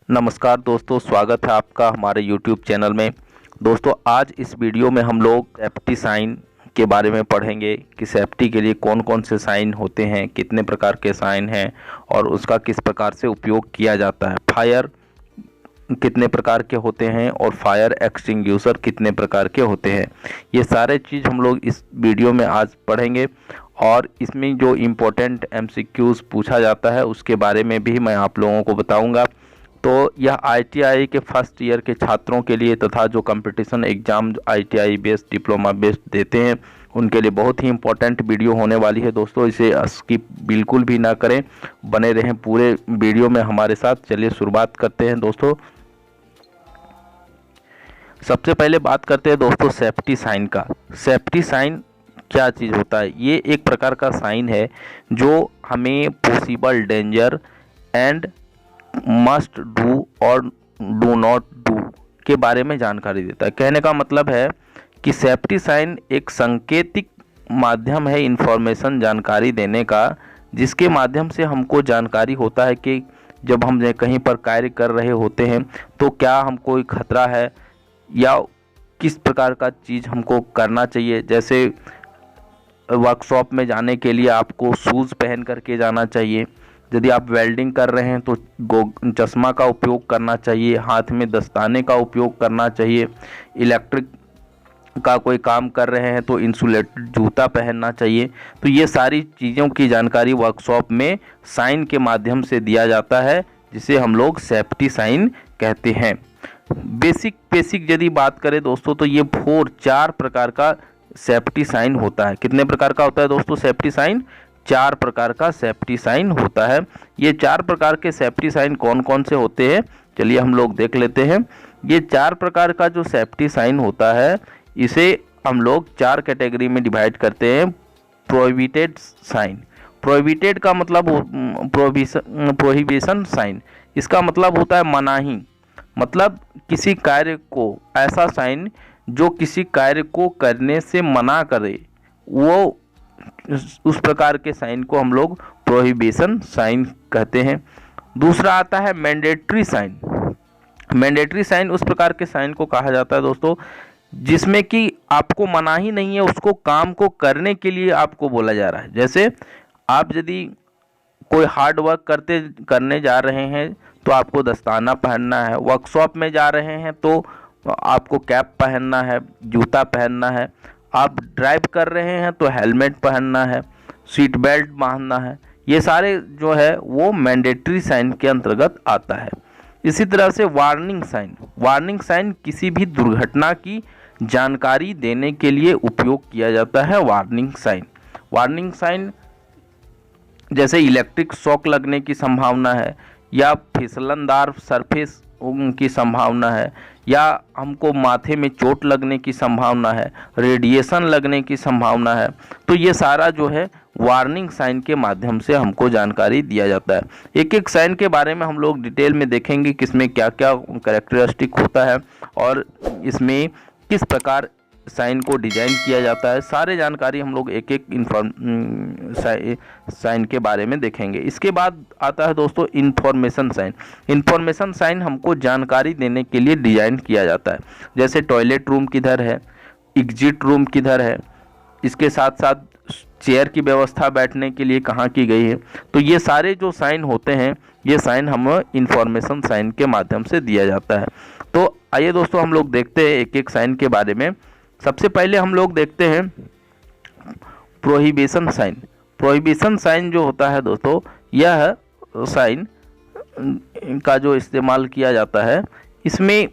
नमस्कार दोस्तों, स्वागत है आपका हमारे YouTube चैनल में। दोस्तों, आज इस वीडियो में हम लोग सेफ्टी साइन के बारे में पढ़ेंगे कि सेफ्टी के लिए कौन कौन से साइन होते हैं, कितने प्रकार के साइन हैं और उसका किस प्रकार से उपयोग किया जाता है। फायर कितने प्रकार के होते हैं और फायर एक्सटिंग्विशर कितने प्रकार के होते हैं, ये सारे चीज़ हम लोग इस वीडियो में आज पढ़ेंगे। और इसमें जो इम्पोर्टेंट MCQs पूछा जाता है उसके बारे में भी मैं आप लोगों को बताऊंगा। तो यह ITI के फर्स्ट ईयर के छात्रों के लिए तथा जो competition exam ITI based diploma based देते हैं उनके लिए बहुत ही इम्पोर्टेंट वीडियो होने वाली है। दोस्तों, इसे स्किप बिल्कुल भी ना करें, बने रहें पूरे वीडियो में हमारे साथ। चलिए शुरुआत करते हैं दोस्तों। सबसे पहले बात करते हैं दोस्तों सेफ्टी साइन का। सेफ्टी साइन क्या चीज़ होता है? ये एक प्रकार का साइन है जो हमें possible danger and must do और डू नॉट डू के बारे में जानकारी देता है। कहने का मतलब है कि सेफ्टी साइन एक सांकेतिक माध्यम है इंफॉर्मेशन जानकारी देने का, जिसके माध्यम से हमको जानकारी होता है कि जब हम कहीं पर कार्य कर रहे होते हैं तो क्या हमको कोई खतरा है या किस प्रकार का चीज़ हमको करना चाहिए। जैसे वर्कशॉप में जाने के लिए आपको शूज़ पहन करके जाना चाहिए। यदि आप वेल्डिंग कर रहे हैं तो चश्मा का उपयोग करना चाहिए, हाथ में दस्ताने का उपयोग करना चाहिए। इलेक्ट्रिक का कोई काम कर रहे हैं तो इंसुलेटेड जूता पहनना चाहिए। तो ये सारी चीज़ों की जानकारी वर्कशॉप में साइन के माध्यम से दिया जाता है, जिसे हम लोग सेफ्टी साइन कहते हैं। बेसिक यदि बात करें दोस्तों तो ये चार प्रकार का सेफ्टी साइन होता है। कितने प्रकार का होता है दोस्तों सेफ्टी साइन? 4 प्रकार का सेफ्टी साइन होता है। ये 4 प्रकार के सेफ्टी साइन कौन कौन से होते हैं, चलिए हम लोग देख लेते हैं। ये 4 प्रकार का जो सेफ्टी साइन होता है इसे हम लोग 4 कैटेगरी में डिवाइड करते हैं। Prohibited sign. प्रोहिबिटेड का मतलब प्रोहिबिशन साइन, इसका मतलब होता है मनाही। मतलब किसी कार्य को, ऐसा साइन जो किसी कार्य को करने से मना करे, वो उस प्रकार के साइन को हम लोग प्रोहिबिशन साइन कहते हैं। दूसरा आता है मैंडेटरी साइन। मैंडेटरी साइन उस प्रकार के साइन को कहा जाता है दोस्तों जिसमें कि आपको मनाही नहीं है, उसको काम को करने के लिए आपको बोला जा रहा है। जैसे आप यदि कोई हार्ड वर्क करने जा रहे हैं तो आपको दस्ताना पहनना है। वर्कशॉप में जा रहे हैं तो आपको कैप पहनना है, जूता पहनना है। आप ड्राइव कर रहे हैं तो हेलमेट पहनना है, सीट बेल्ट बांधना है। ये सारे जो है वो मैंडेटरी साइन के अंतर्गत आता है। इसी तरह से वार्निंग साइन। वार्निंग साइन किसी भी दुर्घटना की जानकारी देने के लिए उपयोग किया जाता है। वार्निंग साइन, वार्निंग साइन जैसे इलेक्ट्रिक शॉक लगने की संभावना है या फिसलनदार सरफेस की संभावना है या हमको माथे में चोट लगने की संभावना है, रेडिएशन लगने की संभावना है, तो ये सारा जो है वार्निंग साइन के माध्यम से हमको जानकारी दिया जाता है। एक एक साइन के बारे में हम लोग डिटेल में देखेंगे कि इसमें क्या क्या कैरेक्टरिस्टिक होता है और इसमें किस प्रकार साइन को डिजाइन किया जाता है। सारे जानकारी हम लोग एक एक साइन के बारे में देखेंगे। इसके बाद आता है दोस्तों इंफॉर्मेशन साइन। इंफॉर्मेशन साइन हमको जानकारी देने के लिए डिजाइन किया जाता है। जैसे टॉयलेट रूम किधर है, एग्जिट रूम किधर है, इसके साथ साथ चेयर की व्यवस्था बैठने के लिए कहाँ की गई है। तो ये सारे जो साइन होते हैं ये साइन हम इंफॉर्मेशन साइन के माध्यम से दिया जाता है। तो आइए दोस्तों हम लोग देखते हैं एक एक साइन के बारे में। सबसे पहले हम लोग देखते हैं प्रोहिबिशन साइन। प्रोहिबिशन साइन जो होता है दोस्तों, यह साइन का जो इस्तेमाल किया जाता है इसमें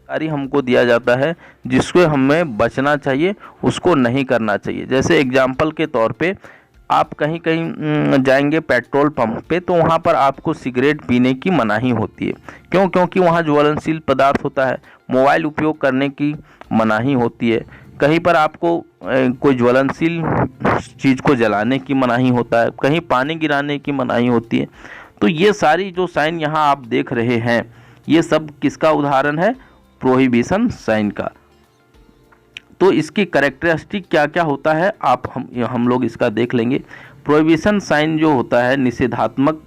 कार्य हमको दिया जाता है जिसको हमें बचना चाहिए, उसको नहीं करना चाहिए। जैसे एग्जाम्पल के तौर पे आप कहीं कहीं जाएंगे पेट्रोल पंप पे तो वहाँ पर आपको सिगरेट पीने की मनाही होती है। क्यों? क्योंकि वहाँ ज्वलनशील पदार्थ होता है। मोबाइल उपयोग करने की मनाही होती है। कहीं पर आपको कोई ज्वलनशील चीज़ को जलाने की मनाही होता है, कहीं पानी गिराने की मनाही होती है। तो ये सारी जो साइन यहाँ आप देख रहे हैं ये सब किसका उदाहरण है? प्रोहिबिशन साइन का। तो इसकी कैरेक्टरिस्टिक क्या क्या होता है हम लोग इसका देख लेंगे। प्रोहिबिशन साइन जो होता है निषेधात्मक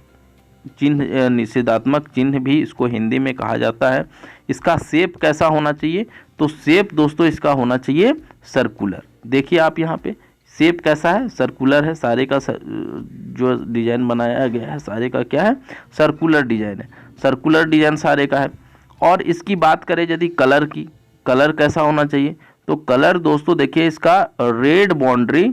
चिन्ह, निषेधात्मक चिन्ह भी इसको हिंदी में कहा जाता है। इसका शेप कैसा होना चाहिए, तो शेप दोस्तों इसका होना चाहिए सर्कुलर। देखिए आप यहाँ पे शेप कैसा है, सर्कुलर है। सारे का जो डिजाइन बनाया गया है सारे का क्या है, सर्कुलर डिजाइन है। सर्कुलर डिजाइन सारे का है। और इसकी बात करें यदि कलर की, कलर कैसा होना चाहिए, तो कलर दोस्तों देखिए इसका red boundary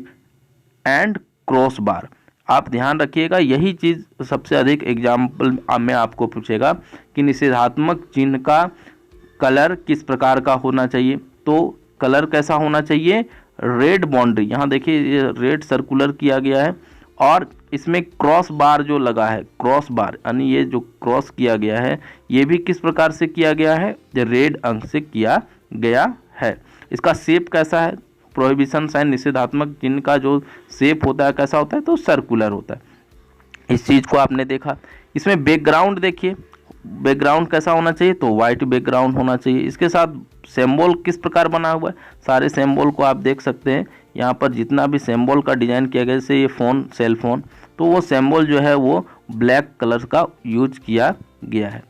and cross bar. आप ध्यान रखिएगा, यही चीज़ सबसे अधिक एग्जाम्पल में आपको पूछेगा कि निषेधात्मक चिन्ह का कलर किस प्रकार का होना चाहिए। तो कलर कैसा होना चाहिए, रेड बाउंड्री। यहाँ देखिए ये रेड सर्कुलर किया गया है और इसमें क्रॉस बार जो लगा है, क्रॉस बार यानी ये जो क्रॉस किया गया है ये भी किस प्रकार से किया गया है, रेड अंक से किया गया है। इसका शेप कैसा है, प्रोहिबिशन साइन निषेधात्मक चिन्ह का जो शेप होता है कैसा होता है, तो सर्कुलर होता है। इस चीज़ को आपने देखा। इसमें बैकग्राउंड देखिए, बैकग्राउंड कैसा होना चाहिए, तो वाइट बैकग्राउंड होना चाहिए। इसके साथ सिंबल किस प्रकार बना हुआ है, सारे सिंबल को आप देख सकते हैं। यहाँ पर जितना भी सिंबल का डिजाइन किया गया, जैसे ये फ़ोन, सेल फोन, तो वो सिंबल जो है वो ब्लैक कलर का यूज किया गया है।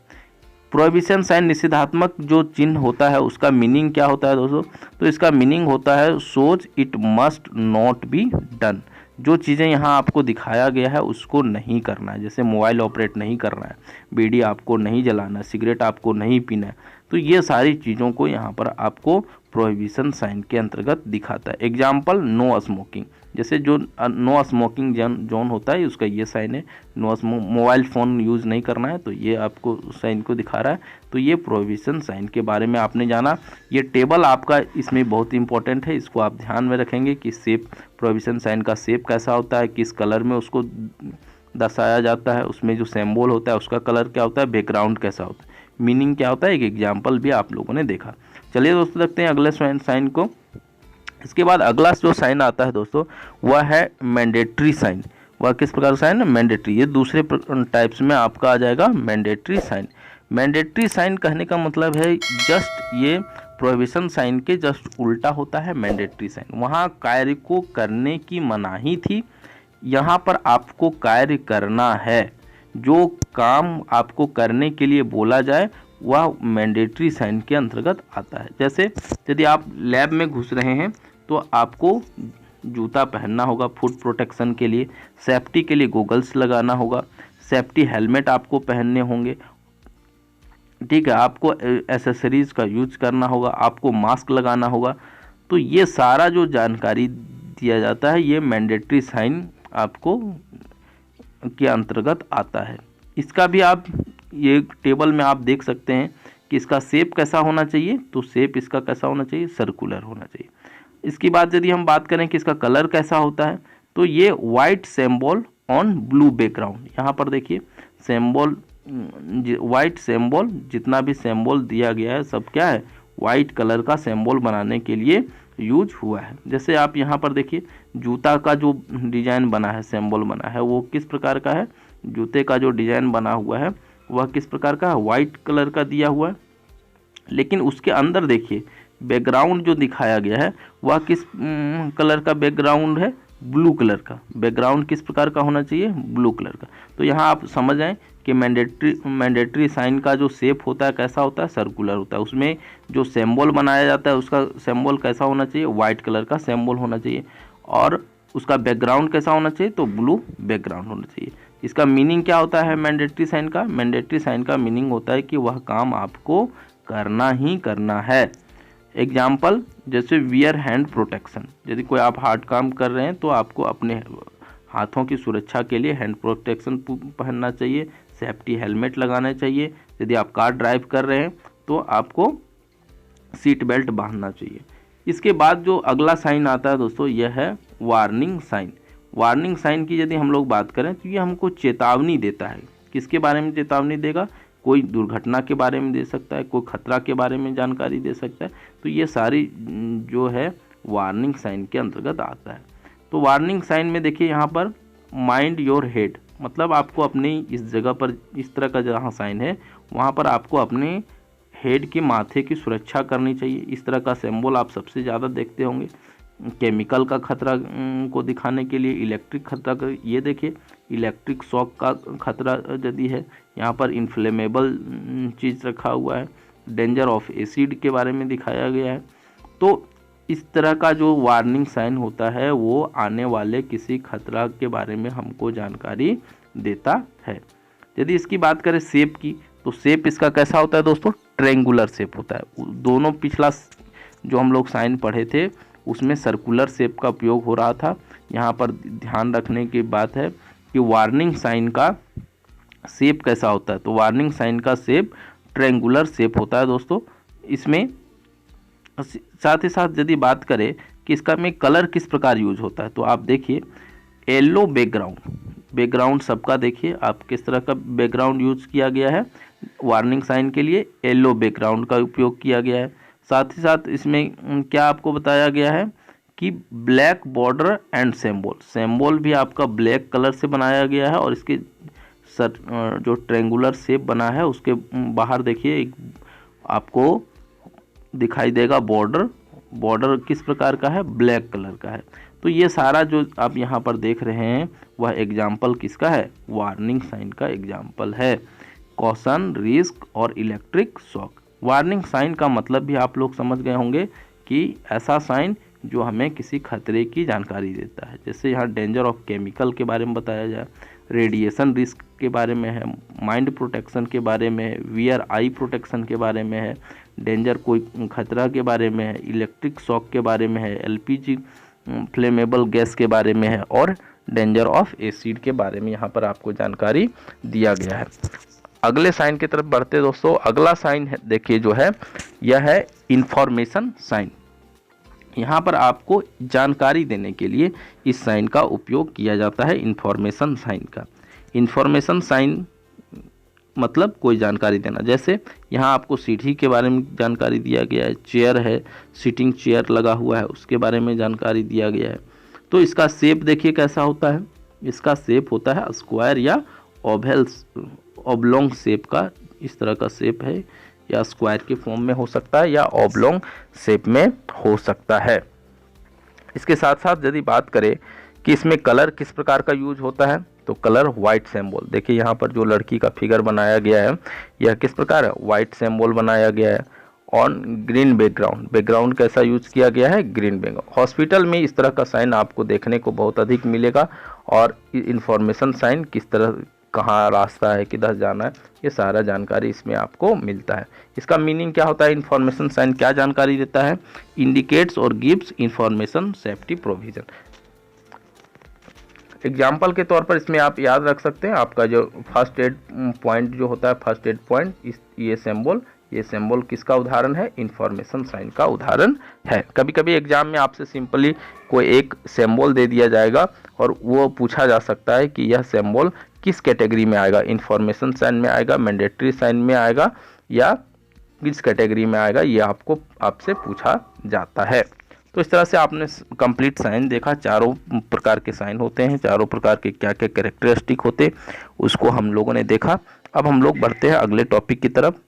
प्रोहिबिशन साइन निषेधात्मक जो चिन्ह होता है उसका मीनिंग क्या होता है दोस्तों, तो इसका मीनिंग होता है so it must not be done. जो चीज़ें यहाँ आपको दिखाया गया है उसको नहीं करना है, जैसे मोबाइल ऑपरेट नहीं करना है, बीड़ी आपको नहीं जलाना है, सिगरेट आपको नहीं पीना है, तो ये सारी चीज़ों को यहाँ पर आपको प्रोहिबिशन साइन के अंतर्गत दिखाता है। एग्जाम्पल नो स्मोकिंग, जैसे जो नो स्मोकिंग जोन होता है उसका ये साइन है। नो मोबाइल फ़ोन यूज़ नहीं करना है, तो ये आपको साइन को दिखा रहा है। तो ये प्रोहिबिशन साइन के बारे में आपने जाना। ये टेबल आपका इसमें बहुत इंपॉर्टेंट है, इसको आप ध्यान में रखेंगे कि शेप, प्रोहिबिशन साइन का शेप कैसा होता है, किस कलर में उसको दर्शाया जाता है, उसमें जो सिंबल होता है उसका कलर क्या होता है, बैकग्राउंड कैसा होता है, मीनिंग क्या होता है। एक एग्जाम्पल भी आप लोगों ने देखा। चलिए दोस्तों देखते हैं अगले साइन को। इसके बाद अगला जो साइन आता है दोस्तों वह है मैंडेटरी साइन। वह किस प्रकार का साइन है, मैंडेटरी। ये दूसरे टाइप्स में आपका आ जाएगा मैंडेटरी साइन। मैंडेटरी साइन कहने का मतलब है जस्ट ये प्रोहिबिशन साइन के जस्ट उल्टा होता है मैंडेटरी साइन। वहाँ कार्य को करने की मनाही थी, यहाँ पर आपको कार्य करना है। जो काम आपको करने के लिए बोला जाए वह मैंडेटरी साइन के अंतर्गत आता है। जैसे यदि आप लैब में घुस रहे हैं तो आपको जूता पहनना होगा फुट प्रोटेक्शन के लिए, सेफ्टी के लिए गोगल्स लगाना होगा, सेफ्टी हेलमेट आपको पहनने होंगे, ठीक है, आपको एसेसरीज का यूज करना होगा, आपको मास्क लगाना होगा। तो ये सारा जो जानकारी दिया जाता है ये मैंडेटरी साइन आपको के अंतर्गत आता है। इसका भी आप ये टेबल में आप देख सकते हैं कि इसका शेप कैसा होना चाहिए, तो शेप इसका कैसा होना चाहिए, सर्कुलर होना चाहिए। इसकी बाद यदि हम बात करें कि इसका कलर कैसा होता है, तो ये white symbol on blue background. यहाँ पर देखिए सिंबल, वाइट सिंबल, जितना भी सिंबल दिया गया है सब क्या है, वाइट कलर का सिंबल बनाने के लिए यूज हुआ है। जैसे आप यहाँ पर देखिए जूता का जो डिजाइन बना है, सिंबल बना है, वो किस प्रकार का है, जूते का जो डिजाइन बना हुआ है वह किस प्रकार का है, वाइट कलर का दिया हुआ है। लेकिन उसके अंदर देखिए बैकग्राउंड जो दिखाया गया है वह किस कलर का बैकग्राउंड है, ब्लू कलर का। बैकग्राउंड किस प्रकार का होना चाहिए, ब्लू कलर का। तो यहाँ आप समझ जाएं कि मैंडेटरी साइन का जो शेप होता है कैसा होता है, सर्कुलर होता है। उसमें जो सिंबल बनाया जाता है उसका सिंबल कैसा होना चाहिए, वाइट कलर का सिंबल होना चाहिए। और उसका बैकग्राउंड कैसा होना चाहिए, तो ब्लू बैकग्राउंड होना चाहिए। इसका मीनिंग क्या होता है मैंडेटरी साइन का, मैंडेटरी साइन का मीनिंग होता है कि वह काम आपको करना ही करना है। एग्जाम्पल जैसे वियर हैंड प्रोटेक्शन, यदि कोई आप हार्ड काम कर रहे हैं तो आपको अपने हाथों की सुरक्षा के लिए हैंड प्रोटेक्शन पहनना चाहिए, सेफ्टी हेलमेट लगाना चाहिए। यदि आप कार ड्राइव कर रहे हैं तो आपको सीट बेल्ट बांधना चाहिए। इसके बाद जो अगला साइन आता है दोस्तों यह है वार्निंग साइन। वार्निंग साइन की यदि हम लोग बात करें तो ये हमको चेतावनी देता है। किसके बारे में चेतावनी देगा, कोई दुर्घटना के बारे में दे सकता है, कोई खतरा के बारे में जानकारी दे सकता है। तो ये सारी जो है वार्निंग साइन के अंतर्गत आता है। तो वार्निंग साइन में देखिए यहाँ पर माइंड योर हेड, मतलब आपको अपनी इस जगह पर इस तरह का जहाँ साइन है वहाँ पर आपको अपने हेड के माथे की सुरक्षा करनी चाहिए। इस तरह का सिंबल आप सबसे ज़्यादा देखते होंगे। केमिकल का खतरा को दिखाने के लिए, इलेक्ट्रिक खतरा का, ये देखिए इलेक्ट्रिक शॉक का खतरा यदि है, यहाँ पर इन्फ्लेमेबल चीज़ रखा हुआ है, डेंजर ऑफ एसिड के बारे में दिखाया गया है। तो इस तरह का जो वार्निंग साइन होता है वो आने वाले किसी खतरा के बारे में हमको जानकारी देता है। यदि इसकी बात करें शेप की, तो शेप इसका कैसा होता है दोस्तों, ट्रेंगुलर शेप होता है। दोनों पिछला जो हम लोग साइन पढ़े थे उसमें सर्कुलर शेप का उपयोग हो रहा था। यहाँ पर ध्यान रखने की बात है कि वार्निंग साइन का शेप कैसा होता है, तो वार्निंग साइन का शेप ट्रेंगुलर शेप होता है दोस्तों। इसमें साथ ही साथ यदि बात करें कि इसका में कलर किस प्रकार यूज होता है, तो आप देखिए येलो बैकग्राउंड सबका देखिए आप किस तरह का बैकग्राउंड यूज किया गया है, वार्निंग साइन के लिए येलो बैकग्राउंड का उपयोग किया गया है। साथ ही साथ इसमें क्या आपको बताया गया है कि ब्लैक बॉर्डर एंड सिंबल भी आपका ब्लैक कलर से बनाया गया है, और इसके जो ट्रेंगुलर शेप बना है उसके बाहर देखिए एक आपको दिखाई देगा बॉर्डर किस प्रकार का है, ब्लैक कलर का है। तो ये सारा जो आप यहाँ पर देख रहे हैं वह एग्जाम्पल किसका है, वार्निंग साइन का एग्जाम्पल है। कॉशन, रिस्क और इलेक्ट्रिक शॉक। वार्निंग साइन का मतलब भी आप लोग समझ गए होंगे कि ऐसा साइन जो हमें किसी खतरे की जानकारी देता है। जैसे यहाँ डेंजर ऑफ केमिकल के बारे में बताया जाए, रेडिएशन रिस्क के बारे में है, माइंड प्रोटेक्शन के बारे में है, वियर आई प्रोटेक्शन के बारे में है, डेंजर कोई खतरा के बारे में है, इलेक्ट्रिक शॉक के बारे में है, एलपीजी फ्लेमेबल गैस के बारे में है, और डेंजर ऑफ एसिड के बारे में यहाँ पर आपको जानकारी दिया गया है। अगले साइन की तरफ बढ़ते दोस्तों। अगला साइन है देखिए जो है यह है इंफॉर्मेशन साइन। यहाँ पर आपको जानकारी देने के लिए इस साइन का उपयोग किया जाता है, इंफॉर्मेशन साइन का। इंफॉर्मेशन साइन मतलब कोई जानकारी देना। जैसे यहाँ आपको सीढ़ी के बारे में जानकारी दिया गया है, चेयर है, सिटिंग चेयर लगा हुआ है उसके बारे में जानकारी दिया गया है। तो इसका शेप देखिए कैसा होता है, इसका शेप होता है स्क्वायर या ऑब्लोंग शेप का, इस तरह का शेप है, या स्क्वायर के फॉर्म में हो सकता है या ऑब्लोंग शेप में हो सकता है। इसके साथ साथ यदि बात करें कि इसमें कलर किस प्रकार का यूज होता है, तो कलर वाइट सिंबल। देखिए यहाँ पर जो लड़की का फिगर बनाया गया है यह किस प्रकार है, वाइट सिंबल बनाया गया है। ऑन ग्रीन बैकग्राउंड कैसा यूज किया गया है, ग्रीन बैकग्राउंड। हॉस्पिटल में इस तरह का साइन आपको देखने को बहुत अधिक मिलेगा, और इंफॉर्मेशन साइन किस तरह, कहाँ रास्ता है, किधर जाना है, ये सारा जानकारी इसमें आपको मिलता है। इसका मीनिंग क्या होता है, इंफॉर्मेशन साइन क्या जानकारी देता है, इंडिकेट्स और gives information safety provision. Example के तौर पर इसमें आप याद रख सकते हैं आपका जो फर्स्ट एड पॉइंट जो होता है, फर्स्ट एड पॉइंट, ये सिंबल किसका उदाहरण है, इंफॉर्मेशन साइन का उदाहरण है। कभी कभी एग्जाम में आपसे सिंपली कोई एक सिंबल दे दिया जाएगा और वो पूछा जा सकता है कि यह सिंबल किस कैटेगरी में आएगा, इंफॉर्मेशन साइन में आएगा, मैंडेटरी साइन में आएगा, या किस कैटेगरी में आएगा, ये आपसे पूछा जाता है। तो इस तरह से आपने कंप्लीट साइन देखा, चारों प्रकार के साइन होते हैं, चारों प्रकार के क्या क्या कैरेक्टरिस्टिक होते उसको हम लोगों ने देखा। अब हम लोग बढ़ते हैं अगले टॉपिक की तरफ।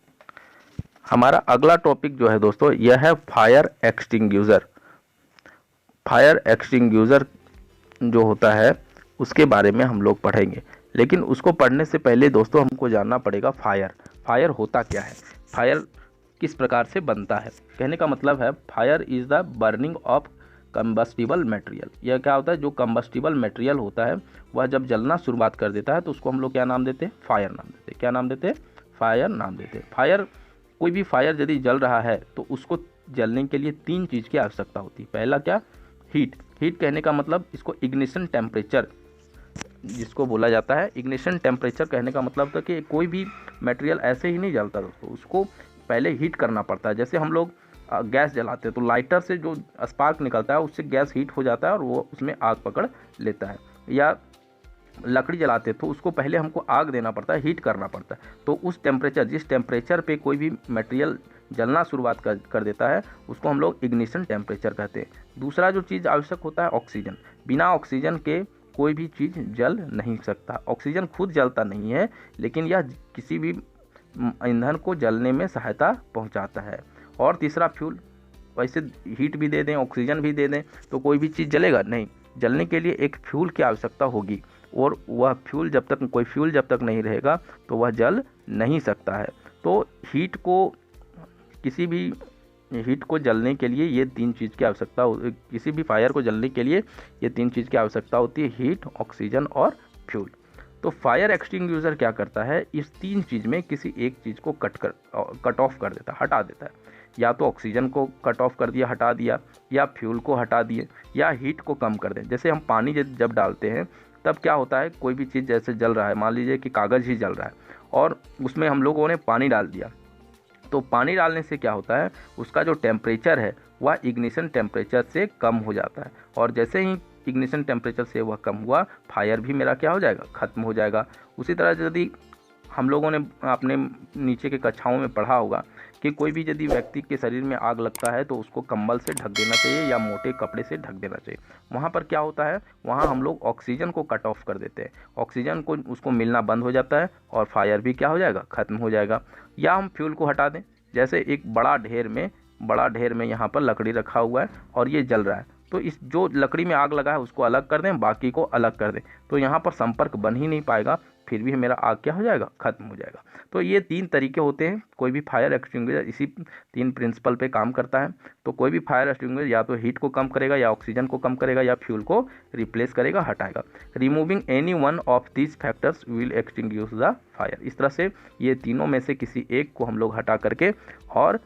हमारा अगला टॉपिक जो है दोस्तों यह है फायर एक्सटिंग्यूजर। फायर एक्सटिंग्यूजर जो होता है उसके बारे में हम लोग पढ़ेंगे, लेकिन उसको पढ़ने से पहले दोस्तों हमको जानना पड़ेगा फायर होता क्या है, फायर किस प्रकार से बनता है। कहने का मतलब है fire is the burning of combustible material. यह क्या होता है, जो कंबस्टिबल मटेरियल होता है वह जब जलना शुरुआत कर देता है तो उसको हम लोग क्या नाम देते हैं, फायर नाम देते हैं। क्या नाम देते हैं, फायर नाम देते हैं। फायर, कोई भी फायर यदि जल रहा है तो उसको जलने के लिए 3 चीज़ की आवश्यकता होती है। पहला क्या, हीट कहने का मतलब इसको इग्निशन टेम्परेचर जिसको बोला जाता है। इग्निशन टेम्परेचर कहने का मतलब था कि कोई भी मटेरियल ऐसे ही नहीं जलता दोस्तों, उसको पहले हीट करना पड़ता है। जैसे हम लोग गैस जलाते हैं तो लाइटर से जो स्पार्क निकलता है उससे गैस हीट हो जाता है और वो उसमें आग पकड़ लेता है। या लकड़ी जलाते तो उसको पहले हमको आग देना पड़ता है, हीट करना पड़ता है। तो उस टेम्परेचर, जिस टेम्परेचर पे कोई भी मटेरियल जलना शुरुआत कर देता है उसको हम लोग इग्निशन टेम्परेचर कहते हैं। दूसरा जो चीज़ आवश्यक होता है ऑक्सीजन। बिना ऑक्सीजन के कोई भी चीज़ जल नहीं सकता। ऑक्सीजन खुद जलता नहीं है, लेकिन यह किसी भी ईंधन को जलने में सहायता पहुंचाता है। और तीसरा फ्यूल, वैसे हीट भी दे दें, ऑक्सीजन भी दे दें तो कोई भी चीज़ जलेगा नहीं। जलने के लिए एक फ्यूल की आवश्यकता होगी, और वह फ्यूल जब तक नहीं रहेगा तो वह जल नहीं सकता है। तो हीट को जलने के लिए ये तीन चीज़ की आवश्यकता किसी भी फायर को जलने के लिए ये तीन चीज़ की आवश्यकता होती है, हीट, ऑक्सीजन और फ्यूल। तो फायर एक्सटिंग्विशर क्या करता है, इस तीन चीज़ में किसी एक चीज़ को कट ऑफ कर देता है, हटा देता है। या तो ऑक्सीजन को कट ऑफ कर दिया, हटा दिया, या फ्यूल को हटा दिए, या हीट को कम कर दें। जैसे हम पानी जब डालते हैं तब क्या होता है, कोई भी चीज़ जैसे जल रहा है, मान लीजिए कि कागज़ ही जल रहा है और उसमें हम लोगों ने पानी डाल दिया, तो पानी डालने से क्या होता है, उसका जो टेम्परेचर है वह इग्निशन टेम्परेचर से कम हो जाता है, और जैसे ही इग्निशन टेम्परेचर से वह कम हुआ, फायर भी मेरा क्या हो जाएगा, ख़त्म हो जाएगा। उसी तरह यदि हम लोगों ने अपने नीचे के कक्षाओं में पढ़ा होगा कि कोई भी यदि व्यक्ति के शरीर में आग लगता है तो उसको कंबल से ढक देना चाहिए या मोटे कपड़े से ढक देना चाहिए। वहाँ पर क्या होता है, वहाँ हम लोग ऑक्सीजन को कट ऑफ कर देते हैं, ऑक्सीजन को उसको मिलना बंद हो जाता है और फायर भी क्या हो जाएगा, ख़त्म हो जाएगा। या हम फ्यूल को हटा दें, जैसे एक बड़ा ढेर में यहाँ पर लकड़ी रखा हुआ है और ये जल रहा है, तो इस जो लकड़ी में आग लगा है उसको अलग कर दें, बाकी को अलग कर दें, तो यहाँ पर संपर्क बन ही नहीं पाएगा, फिर भी मेरा आग क्या हो जाएगा, ख़त्म हो जाएगा। तो ये तीन तरीके होते हैं, कोई भी फायर एक्सटिंग्विशर इसी तीन प्रिंसिपल पे काम करता है। तो कोई भी फायर एक्सटिंग्विशर या तो हीट को कम करेगा, या ऑक्सीजन को कम करेगा, या फ्यूल को रिप्लेस करेगा, हटाएगा। Removing any one of these factors will extinguish the fire. इस तरह से ये तीनों में से किसी एक को हम लोग हटा करके और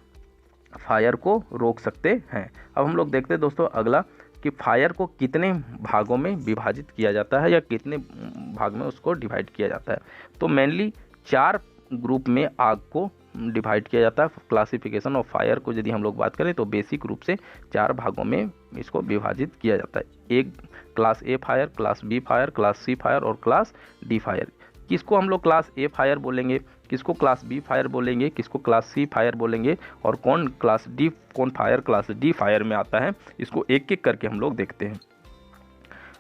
फायर को रोक सकते हैं। अब हम लोग देखते हैं दोस्तों अगला कि फायर को कितने भागों में विभाजित किया जाता है या कितने भाग में उसको डिवाइड किया जाता है। तो मेनली 4 ग्रुप में आग को डिवाइड किया जाता है। क्लासिफिकेशन ऑफ फायर को यदि हम लोग बात करें तो बेसिक रूप से 4 भागों में इसको विभाजित किया जाता है। एक class A fire, class B fire, class C fire और क्लास डी फायर। किसको हम लोग क्लास ए फायर बोलेंगे, किसको क्लास बी फायर बोलेंगे, किसको क्लास सी फायर बोलेंगे, और कौन फायर क्लास डी फायर में आता है, इसको एक एक करके हम लोग देखते हैं।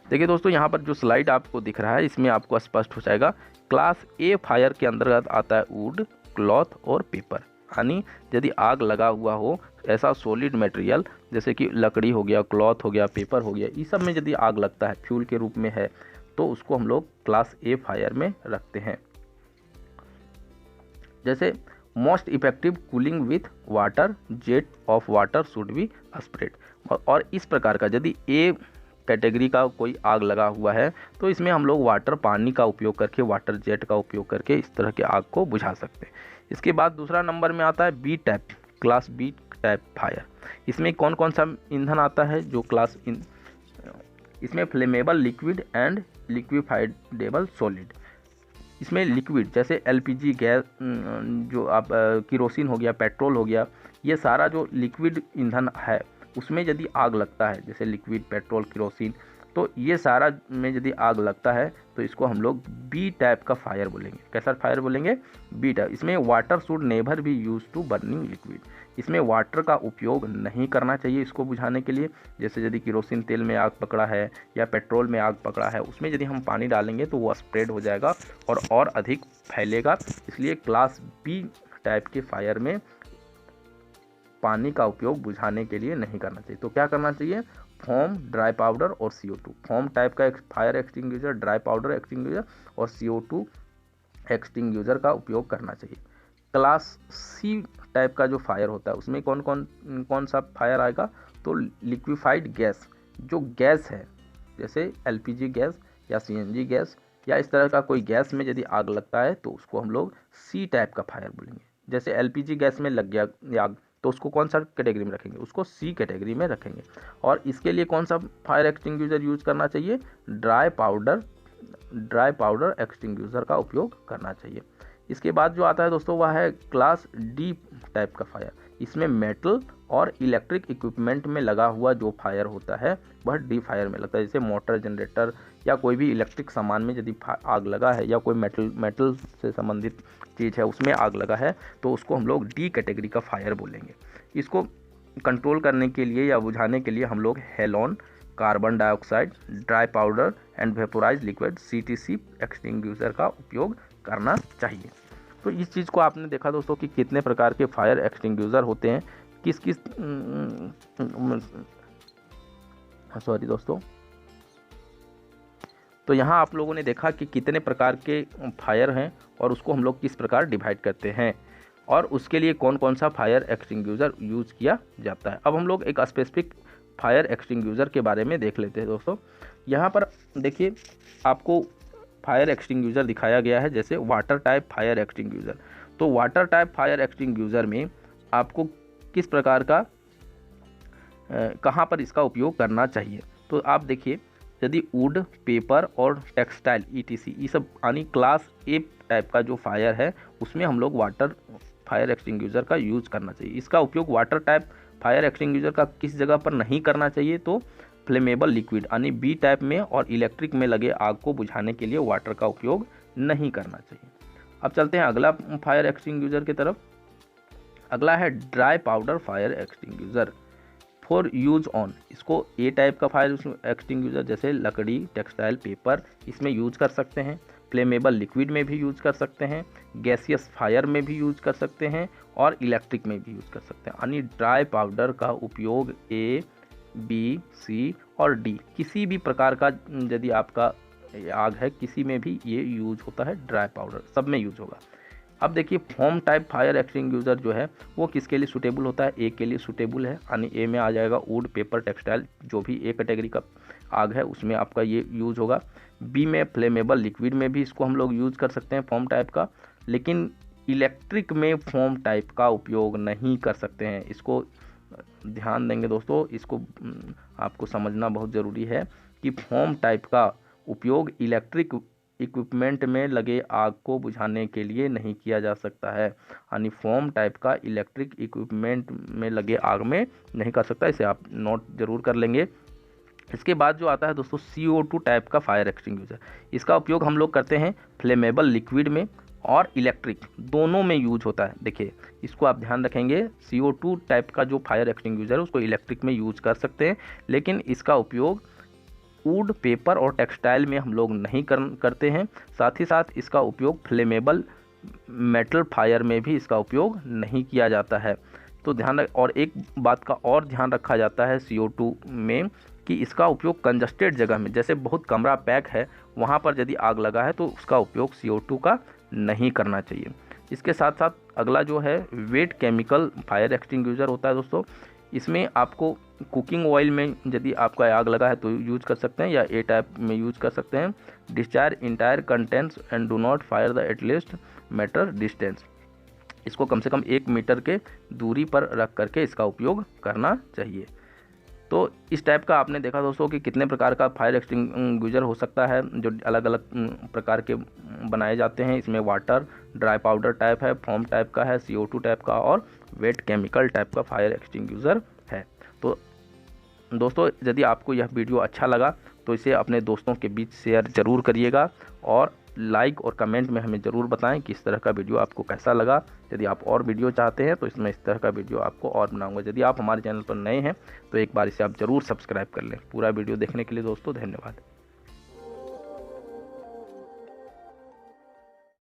देखिए दोस्तों, यहाँ पर जो स्लाइड आपको दिख रहा है इसमें आपको स्पष्ट हो जाएगा। क्लास ए फायर के अंतर्गत आता है वुड, क्लॉथ और पेपर। यानी यदि आग लगा हुआ हो ऐसा सॉलिड मटेरियल जैसे कि लकड़ी हो गया, क्लॉथ हो गया, पेपर हो गया, इस सब में यदि आग लगता है, फ्यूल के रूप में है, तो उसको हम लोग क्लास ए फायर में रखते हैं। जैसे most effective cooling with water, jet of water should be spread. और इस प्रकार का यदि ए कैटेगरी का कोई आग लगा हुआ है तो इसमें हम लोग पानी का उपयोग करके, वाटर जेट का उपयोग करके इस तरह के आग को बुझा सकते हैं। इसके बाद दूसरा नंबर में आता है B type, class B type fire. इसमें कौन कौन सा ईंधन आता है जो इसमें flammable liquid and liquefiable solid. इसमें लिक्विड जैसे एलपीजी गैस, जो आप किरोसिन हो गया, पेट्रोल हो गया, ये सारा जो लिक्विड ईंधन है उसमें यदि आग लगता है, जैसे लिक्विड, पेट्रोल, किरोसिन, तो ये सारा में यदि आग लगता है तो इसको हम लोग बी टाइप का फायर बोलेंगे। कैसा फायर बोलेंगे? B type. इसमें water should never be use to burning liquid. इसमें वाटर का उपयोग नहीं करना चाहिए इसको बुझाने के लिए। जैसे यदि किरोसिन तेल में आग पकड़ा है या पेट्रोल में आग पकड़ा है, उसमें यदि हम पानी डालेंगे तो वो स्प्रेड हो जाएगा और अधिक फैलेगा। इसलिए क्लास बी टाइप के फायर में पानी का उपयोग बुझाने के लिए नहीं करना चाहिए। तो क्या करना चाहिए? फोम, ड्राई पाउडर और CO2। फोम टाइप का fire extinguisher, dry powder extinguisher और CO2 एक्सटिंग्विशर का उपयोग करना चाहिए। क्लास सी टाइप का जो फायर होता है उसमें कौन सा फायर आएगा? तो लिक्विफाइड गैस, जो गैस है जैसे LPG गैस या CNG गैस या इस तरह का कोई गैस में यदि आग लगता है तो उसको हम लोग सी टाइप का फायर बोलेंगे। जैसे LPG गैस में लग गया आग तो उसको कौन सा कैटेगरी में रखेंगे? उसको सी कैटेगरी में रखेंगे। और इसके लिए कौन सा फायर एक्सटिंग्विशर यूज करना चाहिए? ड्राई पाउडर एक्सटिंग्विशर का उपयोग करना चाहिए। इसके बाद जो आता है दोस्तों वह है क्लास डी टाइप का फायर। इसमें मेटल और इलेक्ट्रिक इक्विपमेंट में लगा हुआ जो फायर होता है वह डी फायर में लगता है। जैसे मोटर, जनरेटर या कोई भी इलेक्ट्रिक सामान में यदि आग लगा है या कोई मेटल से संबंधित चीज़ है उसमें आग लगा है तो उसको हम लोग डी कैटेगरी का फायर बोलेंगे। इसको कंट्रोल करने के लिए या बुझाने के लिए हम लोग halon, carbon dioxide, dry powder and vaporize liquid CTC extinguisher का उपयोग करना चाहिए। तो इस चीज़ को आपने देखा दोस्तों कि कितने प्रकार के फायर एक्सटिंग्विशर होते हैं, किस किस सॉरी दोस्तों, तो यहाँ आप लोगों ने देखा कि कितने प्रकार के फायर हैं और उसको हम लोग किस प्रकार डिवाइड करते हैं और उसके लिए कौन कौन सा फायर एक्सटिंग्विशर यूज़ किया जाता है। अब हम लोग एक स्पेसिफिक फायर एक्सटिंग्विशर के बारे में देख लेते हैं दोस्तों। यहाँ पर देखिए आपको फायर एक्सटिंग्विशर दिखाया गया है, जैसे वाटर टाइप फायर एक्सटिंग्विशर। तो वाटर टाइप फायर एक्सटिंग्विशर में आपको किस प्रकार का कहाँ पर इसका उपयोग करना चाहिए। तो आप देखिए, यदि वुड, पेपर और टेक्सटाइल ETC ये सब यानी क्लास A टाइप का जो फायर है उसमें हम लोग वाटर फायर एक्सटिंग्विशर का यूज़ करना चाहिए। इसका उपयोग वाटर टाइप फायर एक्सटिंग्विशर का किस जगह पर नहीं करना चाहिए, तो फ्लेमेबल लिक्विड यानी B टाइप में और इलेक्ट्रिक में लगे आग को बुझाने के लिए वाटर का उपयोग नहीं करना चाहिए। अब चलते हैं अगला फायर एक्सटिंग्विशर की तरफ। अगला है dry powder fire extinguisher for use on. इसको A टाइप का फायर एक्सटिंग्विशर जैसे लकड़ी, टेक्सटाइल, पेपर इसमें यूज कर सकते हैं। फ्लेमेबल लिक्विड में भी यूज कर सकते हैं, गैसियस फायर में भी यूज कर सकते हैं और इलेक्ट्रिक में भी यूज कर सकते हैं। यानी ड्राई पाउडर का उपयोग A, B, C और D किसी भी प्रकार का यदि आपका आग है किसी में भी ये यूज होता है। ड्राई पाउडर सब में यूज होगा। अब देखिए फोम टाइप फायर एक्सटिंग्विशर जो है वो किसके लिए सूटेबल होता है, A के लिए सूटेबल है। यानी A में आ जाएगा वुड, पेपर, टेक्सटाइल जो भी A कैटेगरी का आग है उसमें आपका ये यूज होगा। B में फ्लेमेबल लिक्विड में भी इसको हम लोग यूज कर सकते हैं फोम टाइप का, लेकिन इलेक्ट्रिक में फोम टाइप का उपयोग नहीं कर सकते हैं। इसको ध्यान देंगे दोस्तों, इसको आपको समझना बहुत ज़रूरी है कि फोम टाइप का उपयोग इलेक्ट्रिक इक्विपमेंट में लगे आग को बुझाने के लिए नहीं किया जा सकता है। यानी फोम टाइप का इलेक्ट्रिक इक्विपमेंट में लगे आग में नहीं कर सकता, इसे आप नोट जरूर कर लेंगे। इसके बाद जो आता है दोस्तों CO2 टाइप का फायर एक्सटिंग्विशर। इसका उपयोग हम लोग करते हैं फ्लेमेबल लिक्विड में और इलेक्ट्रिक दोनों में यूज होता है। देखिए इसको आप ध्यान रखेंगे, CO2 टाइप का जो फायर एक्सटिंग्विशर है उसको इलेक्ट्रिक में यूज कर सकते हैं, लेकिन इसका उपयोग वुड, पेपर और टेक्सटाइल में हम लोग नहीं करते हैं। साथ ही साथ इसका उपयोग फ्लेमेबल मेटल फायर में भी इसका उपयोग नहीं किया जाता है। तो ध्यान रख, और एक बात का और ध्यान रखा जाता है CO2 में कि इसका उपयोग कंजस्टेड जगह में, जैसे बहुत कमरा पैक है वहाँ पर यदि आग लगा है तो उसका उपयोग CO2 का नहीं करना चाहिए। इसके साथ साथ अगला जो है वेट केमिकल फायर एक्सटिंग्विशर होता है दोस्तों। इसमें आपको कुकिंग ऑयल में यदि आपका आग लगा है तो यूज कर सकते हैं, या A टाइप में यूज कर सकते हैं। Discharge entire contents and do not fire the at least metre distance. इसको कम से कम 1 मीटर के दूरी पर रख करके इसका उपयोग करना चाहिए। तो इस टाइप का आपने देखा दोस्तों कि कितने प्रकार का फायर एक्सटिंग्विशर हो सकता है जो अलग अलग प्रकार के बनाए जाते हैं। इसमें वाटर, ड्राई पाउडर टाइप है, फोम टाइप का है, CO2 टाइप का और वेट केमिकल टाइप का फायर एक्सटिंग्विशर है। तो दोस्तों यदि आपको यह वीडियो अच्छा लगा तो इसे अपने दोस्तों के बीच शेयर ज़रूर करिएगा और लाइक और कमेंट में हमें ज़रूर बताएं कि इस तरह का वीडियो आपको कैसा लगा। यदि आप और वीडियो चाहते हैं तो इसमें इस तरह का वीडियो आपको और बनाऊंगा। यदि आप हमारे चैनल पर नए हैं तो एक बार इसे आप ज़रूर सब्सक्राइब कर लें। पूरा वीडियो देखने के लिए दोस्तों धन्यवाद।